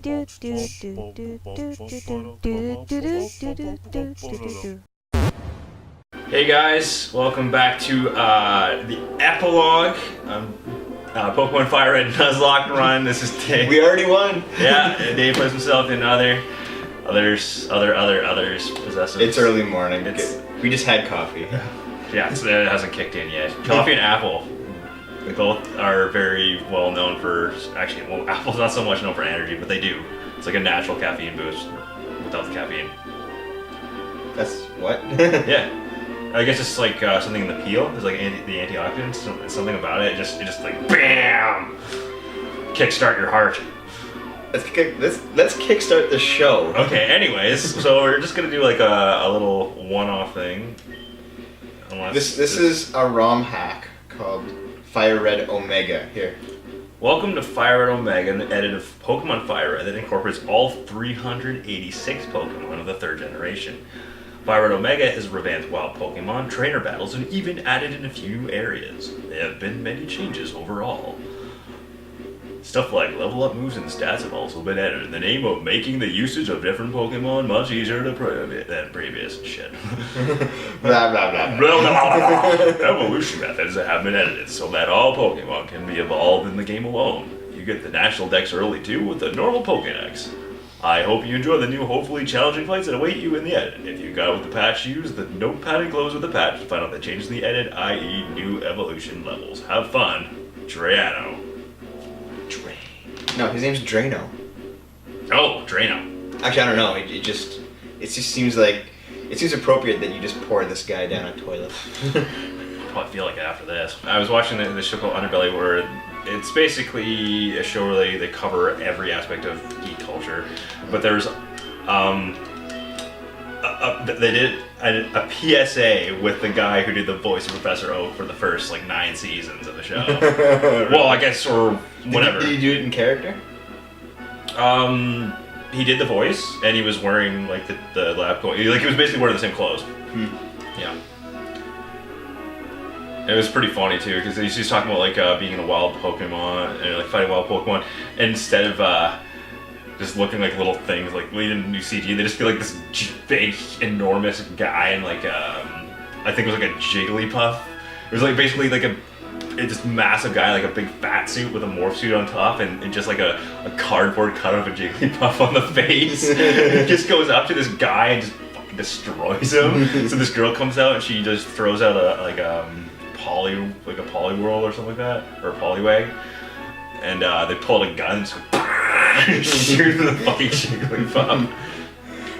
Hey guys, welcome back to the epilogue. Pokemon FireRed Nuzlocke run. This is Dave. We already won. Yeah, Dave puts himself in others possessive. It's early morning. We just had coffee. Yeah, it hasn't kicked in yet. Coffee and apple. We both are very well known for, actually, well, apple's not so much known for energy, but they do. It's like a natural caffeine boost without the caffeine. That's what? Yeah. I guess it's like something in the peel. It's like the antioxidants. Something about it. It just like BAM! Kickstart your heart. Let's kickstart the show. Okay. Anyways, so we're just gonna do like a little one-off thing. This is a ROM hack called FireRed Omega. Here. Welcome to FireRed Omega, an edit of Pokemon FireRed that incorporates all 386 Pokemon of the third generation. FireRed Omega has revamped wild Pokemon, trainer battles, and even added in a few new areas. There have been many changes overall. Stuff like level up moves and stats have also been added in the name of making the usage of different Pokemon much easier than previous shit. Blah, blah, blah. Evolution methods have been edited so that all Pokemon can be evolved in the game alone. You get the National Dex early too with the normal Pokédex. I hope you enjoy the new, hopefully challenging fights that await you in the edit. If you got with the patch, use the notepad enclosed with the patch to find out the changes in the edit, i.e. new evolution levels. Have fun. Drano. No, his name's Drano. Oh, Drano. Actually, I don't know. It just seems appropriate that you just pour this guy down a toilet. Probably feel like it after this. I was watching the show called Underbelly where it's basically a show where they cover every aspect of geek culture, but there's they did a PSA with the guy who did the voice of Professor Oak for the first like 9 seasons of the show. Well, I guess, or whatever. Did he do it in character? He did the voice, and he was wearing like the lab coat. Like he was basically wearing the same clothes. Yeah. It was pretty funny too, because he's talking about like being in a wild Pokemon and like fighting wild Pokemon, and instead of just looking like little things like leading to new CG, they just feel like this big, enormous guy and like I think it was like a Jigglypuff. It was like basically like a just massive guy, like a big fat suit with a morph suit on top, and just like a cardboard cut of a Jigglypuff on the face. He just goes up to this guy and just fucking destroys him. So this girl comes out and she just throws out a Poliwhirl or something like that, or a Poliwag, and they pulled a gun and just shoot the fucking Jigglypuff.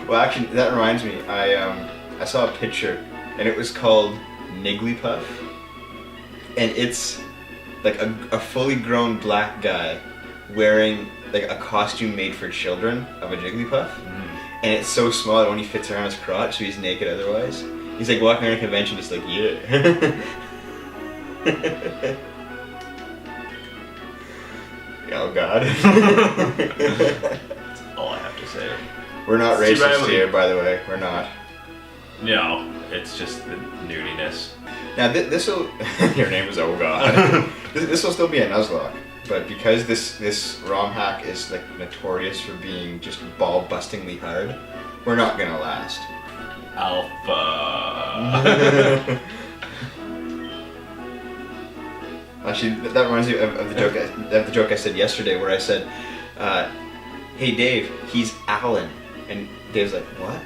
Well, actually, that reminds me. I saw a picture, and it was called Nigglypuff, and it's like a fully grown black guy wearing like a costume made for children of a Jigglypuff, and it's so small it only fits around his crotch, so he's naked otherwise. He's like walking around a convention just like, yeah. Oh god. That's all I have to say. We're not racist here, by the way. We're not. No, it's just the nudiness. Now this'll your name is oh god. This will still be a Nuzlocke, but because this ROM hack is like notorious for being just ball-bustingly hard, we're not gonna last. Alpha. Actually, that reminds me of the joke I said yesterday, where I said, "Hey Dave, he's Alan," and Dave's like, "What?"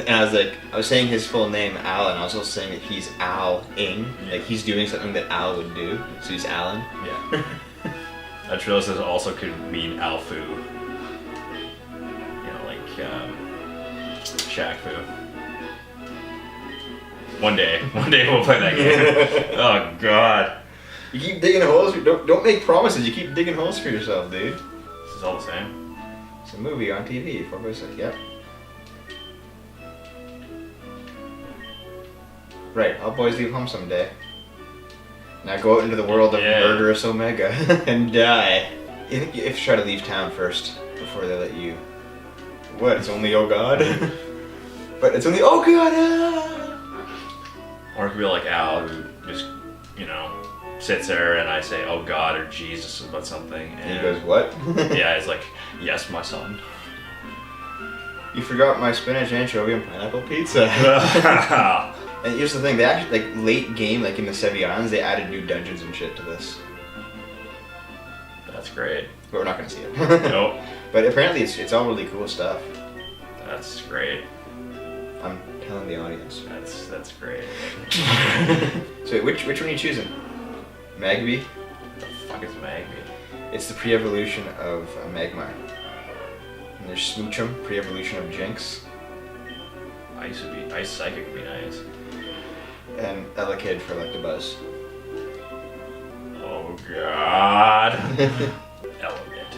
And I was saying his full name, Alan. I was also saying that he's Al-ing, like he's doing something that Al would do, so he's Alan. Yeah. I just realized this also could mean Alfu. You know, like Shaq Fu. One day we'll play that game. Oh god. You keep digging holes. Don't make promises. You keep digging holes for yourself, dude. This is all the same. It's a movie on TV. 4x6. Yep. Right. All boys leave home someday. Now go out into the world of murderous Omega and die. You think you have to try to leave town first before they let you. What? It's only oh god. But it's only oh god. Or it could be like Al, who just, you know, sits there and I say, "Oh God" or "Jesus" about something, And he goes, "What?" yeah, he's like, "Yes, my son." You forgot my spinach anchovy and pineapple pizza. And here's the thing, they actually, like, late game, like in the Sevi Islands, they added new dungeons and shit to this. That's great. But we're not gonna see it. Nope. But apparently it's all really cool stuff. That's great. I'm telling the audience. That's great. So which one are you choosing? Magby? What the fuck is Magby? It's the pre-evolution of Magmar. And there's Smoochum, pre-evolution of Jinx. Ice Psychic would be nice. And Elekid for Electabuzz. Oh God. Element.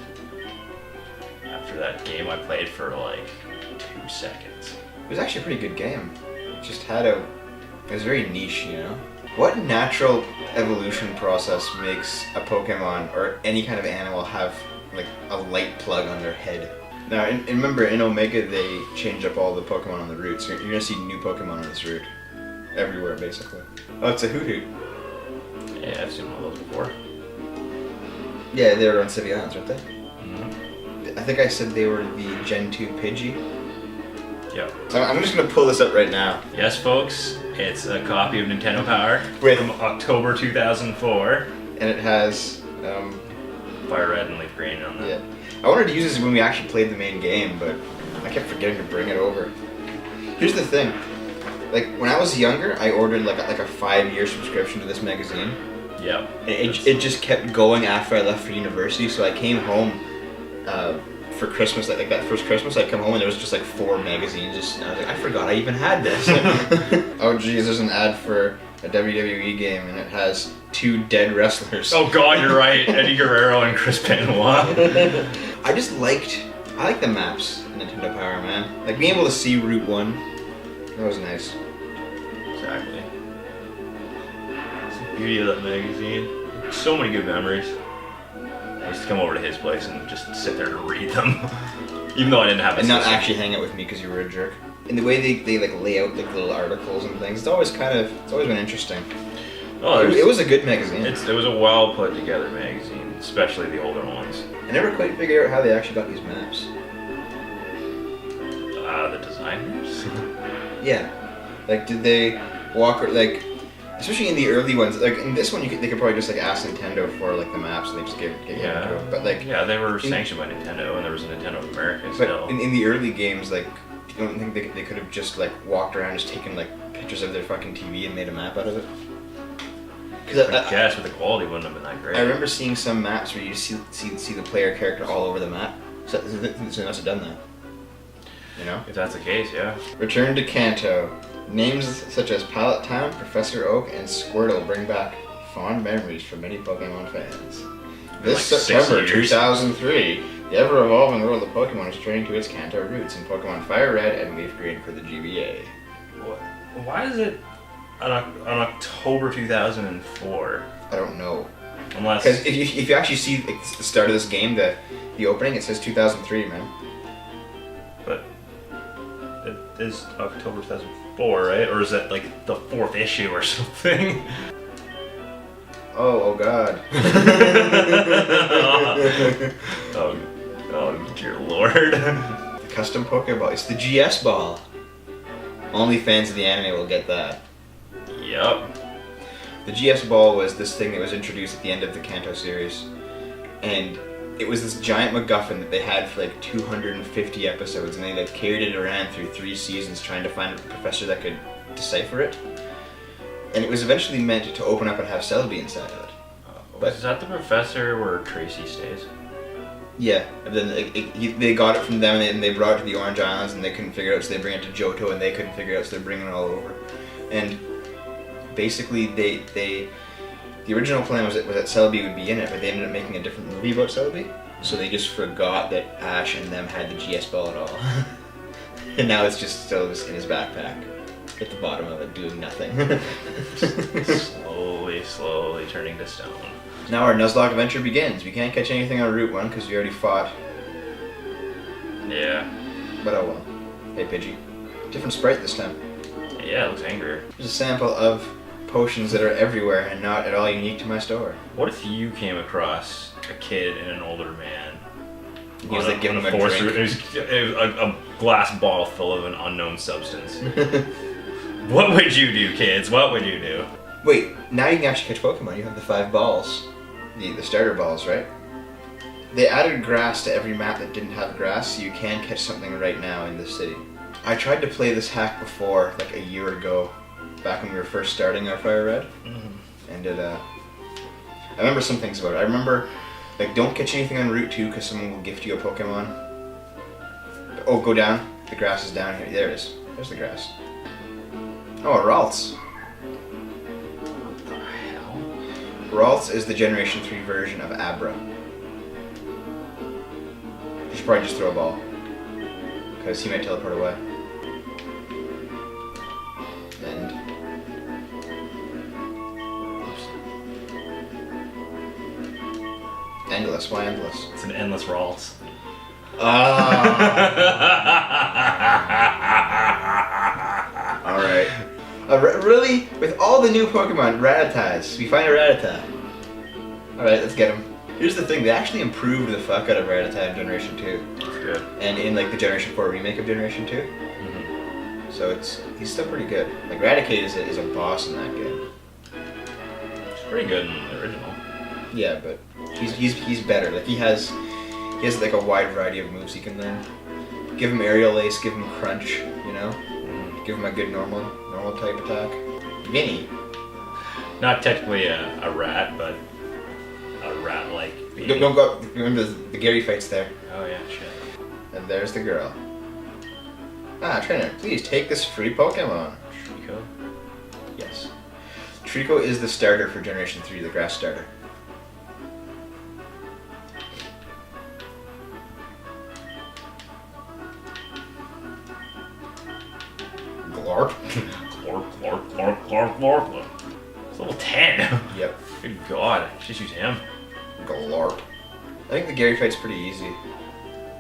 After that game I played for like 2 seconds. It was actually a pretty good game. It just had it was very niche, you know? What natural evolution process makes a Pokemon or any kind of animal have like a light plug on their head? Now, remember, in Omega they changed up all the Pokemon on the route, so you're gonna see new Pokemon on this route. Everywhere, basically. Oh, it's a Hoot. Yeah, I've seen one of those before. Yeah, they were on City Islands, weren't they? Mm-hmm. I think I said they were the Gen 2 Pidgey. Yep. So I'm just gonna pull this up right now. Yes, folks, it's a copy of Nintendo Power With- from October 2004. And it has, FireRed and Leaf Green on that. yeah. I wanted to use this when we actually played the main game, but I kept forgetting to bring it over. Here's the thing. Like, when I was younger, I ordered like a 5-year subscription to this magazine. Yep. And it just kept going after I left for university, so I came home for Christmas, like that first Christmas, I'd come home and there was just like 4 magazines, and I was like, I forgot I even had this. Oh geez, there's an ad for a WWE game, and it has 2 dead wrestlers. Oh God, you're right. Eddie Guerrero and Chris Benoit. I like the maps in Nintendo Power, man. Like being able to see Route 1, that was nice. Exactly. It's the beauty of that magazine. So many good memories. I used to come over to his place and just sit there to read them, even though I didn't have a And not system. actually hang out with me because you were a jerk. And the way they like lay out like little articles and things, it's always been interesting. Oh, It was a good magazine. It was a well put together magazine, especially the older ones. I never quite figured out how they actually got these maps. The designers. Yeah, like did they walk like, especially in the early ones, like in this one they could probably just like ask Nintendo for like the maps and they just give it to them. But like Yeah, they were sanctioned by Nintendo, and there was a Nintendo of America still. But in the early games, like, you don't think they could have just like walked around, just taken like pictures of their fucking TV and made a map out of it? Because I guess, but the quality wouldn't have been that great. I remember seeing some maps where you see the player character all over the map. So they must have done that. You know? If that's the case, yeah. Return to Kanto. Names such as Pallet Town, Professor Oak, and Squirtle bring back fond memories for many Pokemon fans. This like 6 September years. 2003, the ever-evolving world of Pokemon is returning to its Kanto roots in Pokemon FireRed and Leaf Green for the GBA. What? Why is it on October 2004? I don't know. Unless... Because if you actually see like, the start of this game, the opening, it says 2003, man. But it is October 2004, right? Or is it like the 4th issue or something? Oh god. oh dear lord. The custom Pokeball. It's the GS ball. Only fans of the anime will get that. Yep. The GS ball was this thing that was introduced at the end of the Kanto series. And it was this giant MacGuffin that they had for like 250 episodes, and they like carried it around through 3 seasons trying to find a professor that could decipher it. And it was eventually meant to open up and have Celebi inside of it. But is that the professor where Tracy stays? Yeah, and then they got it from them, and they brought it to the Orange Islands, and they couldn't figure it out, so they bring it to Johto, and they couldn't figure it out, so they're bringing it all over. And basically, the original plan was that Celebi would be in it, but they ended up making a different movie about Celebi, so they just forgot that Ash and them had the GS ball at all. And now it's just still in his backpack, at the bottom of it, doing nothing. slowly turning to stone. Now our Nuzlocke adventure begins. We can't catch anything on Route 1 because we already fought. Yeah. But oh well. Hey Pidgey. Different sprite this time. Yeah, it looks angrier. Here's a sample of potions that are everywhere and not at all unique to my store. What if you came across a kid and an older man? He was like giving him a forest drink. It was a glass bottle full of an unknown substance. What would you do, kids? What would you do? Wait, now you can actually catch Pokemon. You have the 5 balls. The starter balls, right? They added grass to every map that didn't have grass, so you can catch something right now in this city. I tried to play this hack before, like a year ago, back when we were first starting our FireRed. And I remember some things about it. I remember, like, don't catch anything on Route 2 because someone will gift you a Pokemon. Oh, go down. The grass is down here. There it is. There's the grass. Oh, a Ralts. What the hell? Ralts is the Generation 3 version of Abra. You should probably just throw a ball. Because he might teleport away. And... Oops. Endless. Why endless? It's an endless Ralts. Alright. Really? With all the new Pokemon, Rattatas. We find a Rattata. Alright, let's get him. Here's the thing, they actually improved the fuck out of Rattata in Generation 2. That's good. And in like the Generation 4 remake of Generation 2. So he's still pretty good. Like Raticate is a boss in that game. It's pretty good in the original. Yeah, but he's better. Like he has like a wide variety of moves he can learn. Give him Aerial Ace, give him Crunch, you know? Give him a good normal type attack. Vinny. Not technically a rat, but a rat-like being. Don't go. Remember the Gary fight's there. Oh yeah, shit. And there's the girl. Ah, trainer, please take this free Pokemon. Trico? Yes. Trico is the starter for Generation 3, the grass starter. Glorp. Glorp. It's level 10. Yep. Good god, just use him. Glorp. I think the Gary fight's pretty easy.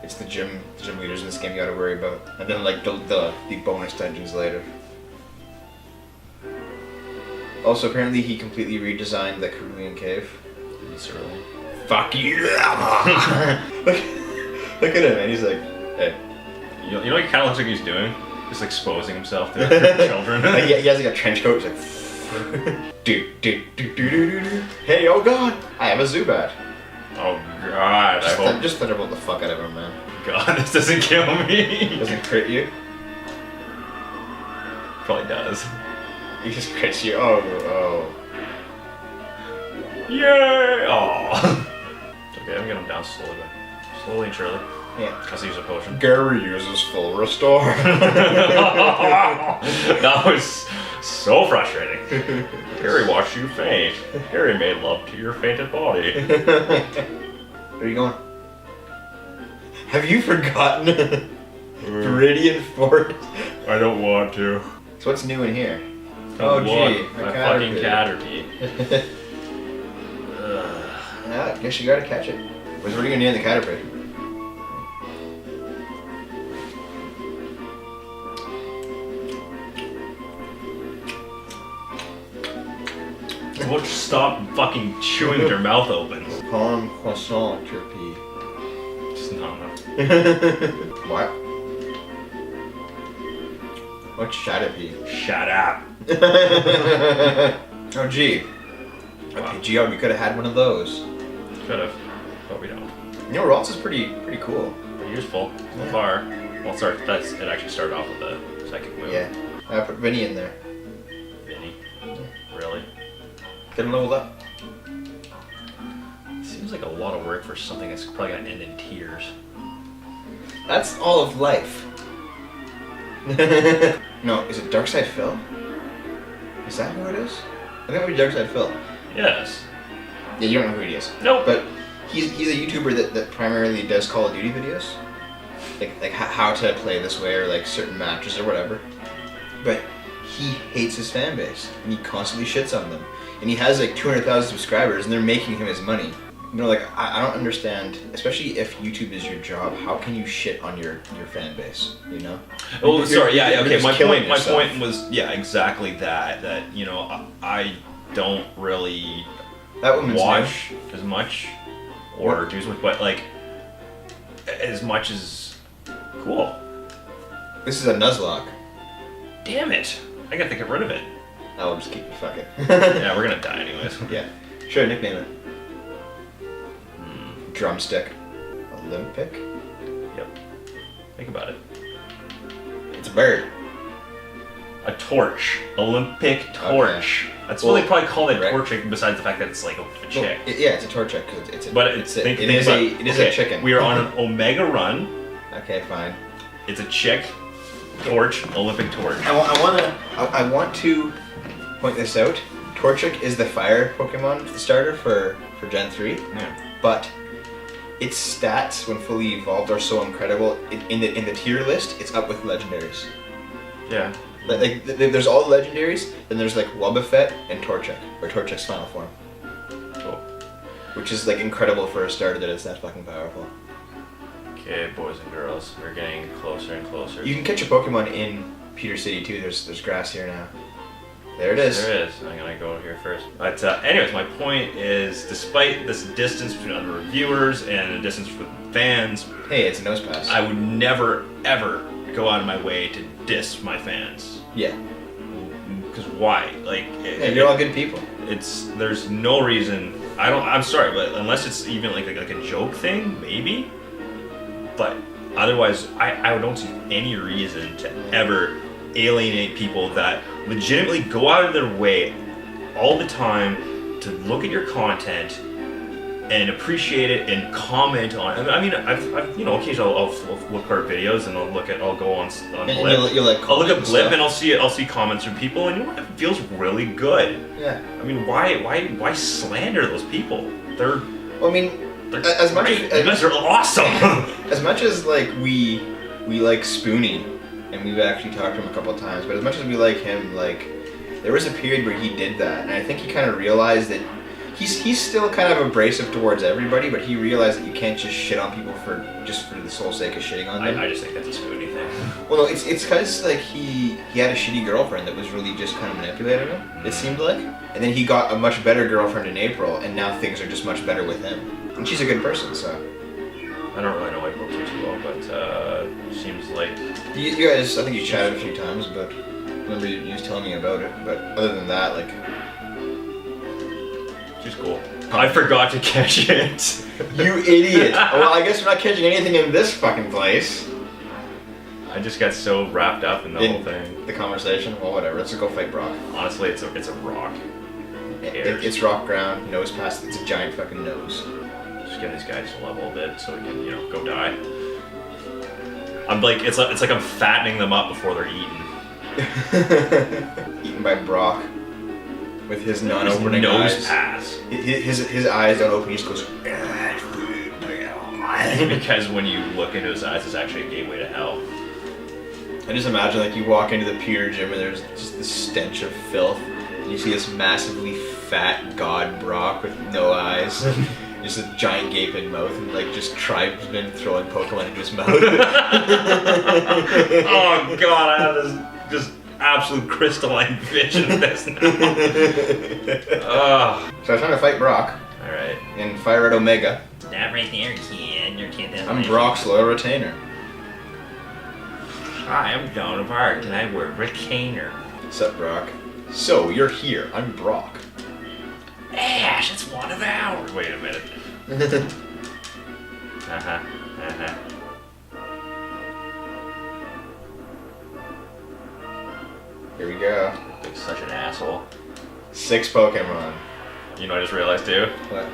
It's the gym leaders in this game you gotta worry about. And then like the bonus dungeons later. Also apparently he completely redesigned the Cerulean Cave. It's early. Fuck you! look at him, man. He's like, hey. You know what he kind of looks like he's doing? Just exposing himself to children. Like, he has like a trench coat. He's like, hey, oh god, I have a Zubat. Oh god, Just thunderbolt the fuck out of him, man. God, this doesn't kill me. Doesn't crit you? Probably does. He just crits you. Oh. Yay! Oh. Okay, I'm getting him down slowly and surely. Yeah. I'll use a potion. Gary uses full restore. That was so frustrating. Gary watched you faint. Gary made love to your fainted body. Where are you going? Have you forgotten Viridian Fort? I don't want to. So what's new in here? Oh gee, my fucking Caterpie. Yeah, I guess you gotta catch it. What are you gonna do in the Caterpie? Won't you stop fucking chewing with your mouth open? Palm croissant Caterpie. Just not enough. What? What's Caterpie? Shut up. Oh gee. Okay, Geo, we could have had one of those. Could have, but we don't. You know, Ralts is pretty cool. Pretty useful so far. Well, it actually started off with the psychic move. Yeah. I put Vinny in there. Vinny? Really? Get him leveled up. Seems like a lot of work for something that's probably gonna end in tears. That's all of life. No, is it Darkside Phil? Is that who it is? I think it might be Darkside Phil. Yes. Yeah, you don't know who he is. Nope. But he's a YouTuber that primarily does Call of Duty videos. Like how to play this way or like certain matches or whatever. But he hates his fan base and he constantly shits on them. And he has like 200,000 subscribers and they're making him his money. like I don't understand, especially if YouTube is your job. How can you shit on your fan base? You know? Oh, sorry. Yeah. You're Okay. just My killing point yourself. was exactly that. That I don't really That woman's watch as much or do as much, but like as much as cool. This is a Nuzlocke. Damn it! I gotta get rid of it. I'll just keep it. Fuck it. Yeah, we're gonna die anyways. Yeah. Sure, nickname it. Drumstick. Olympic? Yep. Think about it. It's a bird. A torch. Olympic torch. Okay. That's Well, what they probably call it right. torching, besides the fact that it's like a chick. Well, yeah, it's a torch chick because it's a. But it's it is a chicken. We are on an Omega run. Okay, fine. It's a chick. Torch. Olympic torch. I want to point this out. Torchic is the fire Pokemon starter for Gen 3, Yeah. but its stats when fully evolved are so incredible. In the tier list, it's up with legendaries. Yeah. Like there's all the legendaries, then there's like Wobbuffet and Torchic, or Torchic's final form, Cool. which is like incredible for a starter that it's that fucking powerful. Okay, boys and girls, we're getting closer and closer. You can catch a Pokemon in Peter City too. There's grass here now. There it is. There is. I'm gonna go here first. But anyways, my point is, despite this distance between other reviewers and the distance with fans, Hey, it's a nose pass. I would never ever go out of my way to diss my fans. Yeah. Because why? Like, You're all good people. there's no reason. I'm sorry, but unless it's even like a joke thing, maybe. But otherwise, I don't see any reason to ever alienate people that legitimately go out of their way all the time to look at your content and appreciate it and comment on it. I mean, I've occasionally I'll look at our videos and I'll go on And Blip. you'll like I'll look at comment Blip stuff. and I'll see comments from people, and it feels really good. Yeah. I mean, why slander those people? They're Well, I mean, as much great. as You guys are awesome. as much as like we like Spoonie, and we've actually talked to him a couple of times, but as much as we like him, like there was a period where he did that, and I think he kind of realized that he's still kind of abrasive towards everybody, but he realized that you can't just shit on people for the sole sake of shitting on them. I just think that's a Spoonie thing. Well, no, it's because like he had a shitty girlfriend that was really just kind of manipulating him. It seemed like, and then he got a much better girlfriend in April, and now things are just much better with him. And she's a good person, so. I don't really know April too well, but seems like You guys, I think you chatted a few times, but I remember you was telling me about it. But other than that, like, she's cool. I forgot to catch it. you idiot! Well, I guess we're not catching anything in this fucking place. I just got so wrapped up in the whole thing. The conversation. Well, whatever. Let's go fight Brock. Honestly, it's a rock. It's rock ground, nose pass. It's a giant fucking nose. Just get these guys to level a bit so we can, go die. I'm like, it's like I'm fattening them up before they're eaten. Eaten by Brock with his non-opening nose eyes. pass. His eyes don't open. He just goes. Because when you look into his eyes, it's actually a gateway to hell. I just imagine like you walk into the Peter gym and there's just this stench of filth. And you see this massively fat god Brock with no eyes, just a giant gaping mouth, and like just tribesmen throwing Pokemon into his mouth. Oh god, I have this just absolute crystalline vision of this now. Ugh. So I was trying to fight Brock Alright. in FireRed Omega. That right there, kid. Your kid doesn't I'm like Brock's loyal retainer. Hi, I'm Joan of Arc, and I wear retainer. What's up, Brock? So, you're here. I'm Brock. Ash, it's one of ours. Wait a minute. Here we go. Like such an asshole. 6 Pokemon. You know what I just realized too? What?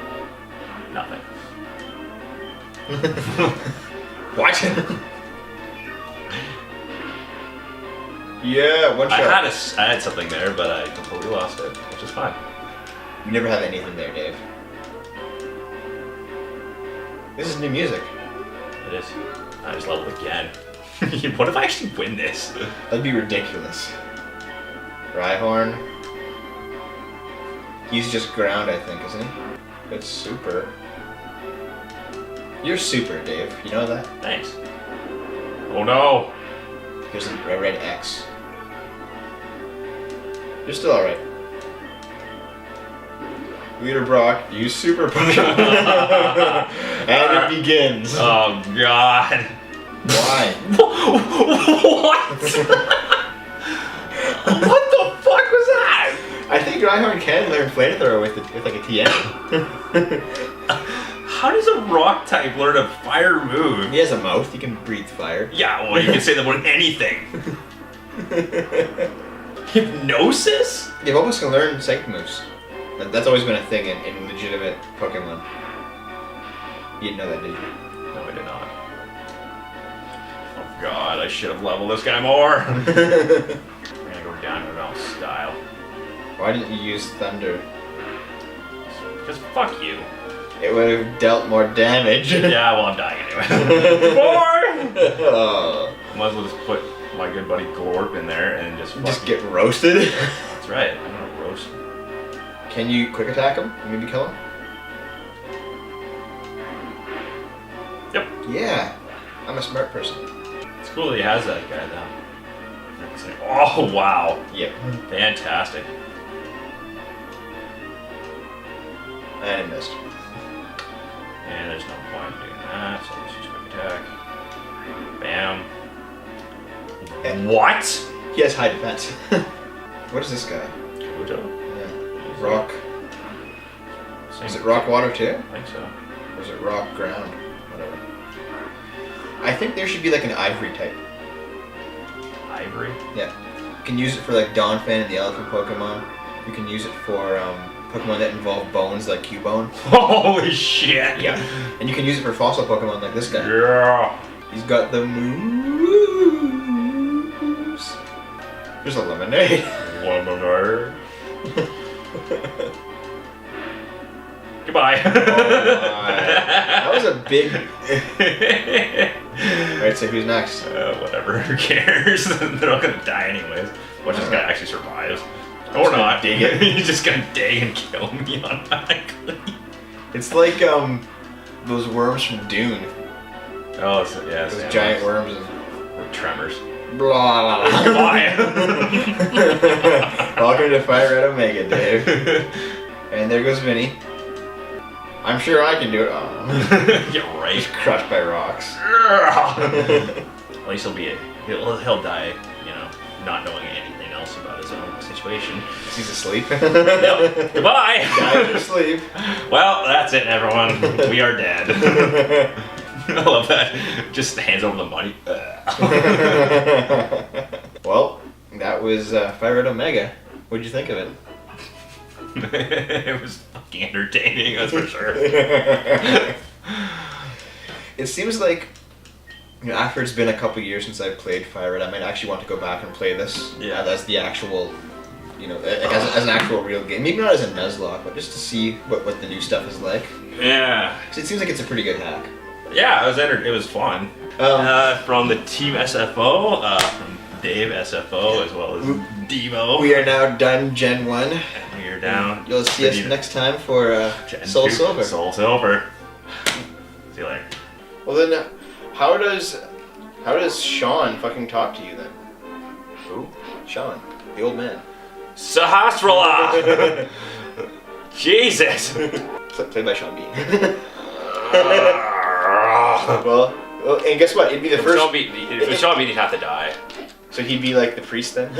Nothing. What? Yeah, one shot. I had something there, but I completely lost it, which is fine. You never have anything there, Dave. This is new music. It is. I just leveled again. What if I actually win this? That'd be ridiculous. Rhyhorn. He's just ground, I think, isn't he? It's super. You're super, Dave. You know that? Thanks. Oh no! Here's a red X. You're still alright. Leader Brock, use super Pokemon. And it begins. Oh god. Why? What? What the fuck was that? I think Rhyhorn can learn Flamethrower with like a TM. How does a rock type learn a fire move? He has a mouth, he can breathe fire. Yeah, well, you can say that about anything. Hypnosis? They've almost can learn psychic moves. That's always been a thing in legitimate Pokemon. You didn't know that, did you? No, I did not. Oh god, I should have leveled this guy more. I'm gonna go down to all style. Why didn't you use Thunder? Because fuck you. It would have dealt more damage. Yeah, well, I'm dying anyway. More! Oh. Might as well just put my good buddy Glorp in there and just get roasted. That's right, I'm gonna roast him. Can you quick attack him and maybe kill him? Yep. Yeah. I'm a smart person. It's cool that he has that guy, though. Oh, wow. Yep. Fantastic. And it missed. And there's no point in doing that, so let's use quick attack. Bam. And what? he has high defense. What is this guy? Kabuto? Yeah. Rock. Same. Is it rock water too? I think so. Or is it rock ground? Whatever. I think there should be like an ivory type. Ivory? Yeah. You can use it for like Donphan and the elephant Pokemon. You can use it for Pokemon that involve bones like Cubone. Holy shit! Yeah. And you can use it for fossil Pokemon like this guy. Yeah! He's got the moves. There's a lemonade. Lemonade. Goodbye. Oh my. That was a big... Alright, so who's next? Whatever, who cares? They're not gonna die anyways. Watch this guy actually survives. Or Just not. dig it. He's just gonna dig and kill me automatically. It's like those worms from Dune. Oh, so, yeah. Those giant worms and... Or tremors. Blah. Why? Welcome to FireRed Omega, Dave. And there goes Vinny. I'm sure I can do it. Oh. You're right. He's crushed by rocks. At least he'll die, you know, not knowing anything else about his own situation. He's asleep. Yep. Goodbye. Guys asleep. Well, that's it, everyone. We are dead. I love that. Just hands over the money. Well, that was FireRed Omega. What'd you think of it? It was fucking entertaining, that's for sure. It seems like, you know, after it's been a couple years since I've played FireRed, I might actually want to go back and play this. Yeah. As the actual, you know, as an actual real game. Maybe not as a Nuzlocke, but just to see what the new stuff is like. Yeah. 'Cause it seems like it's a pretty good hack. Yeah, it was fun. From the Team SFO, from Dave SFO, as well as Devo. We are now done Gen 1. And we are down. You'll see us next time for SoulSilver. SoulSilver. See you later. Well then, how does Sean fucking talk to you then? Who? Sean, the old man. Sahasrara! Jesus! Played by Sean Bean. well, and guess what? It'd be the first. If Sean Bean, he'd have to die. So he'd be like the priest then.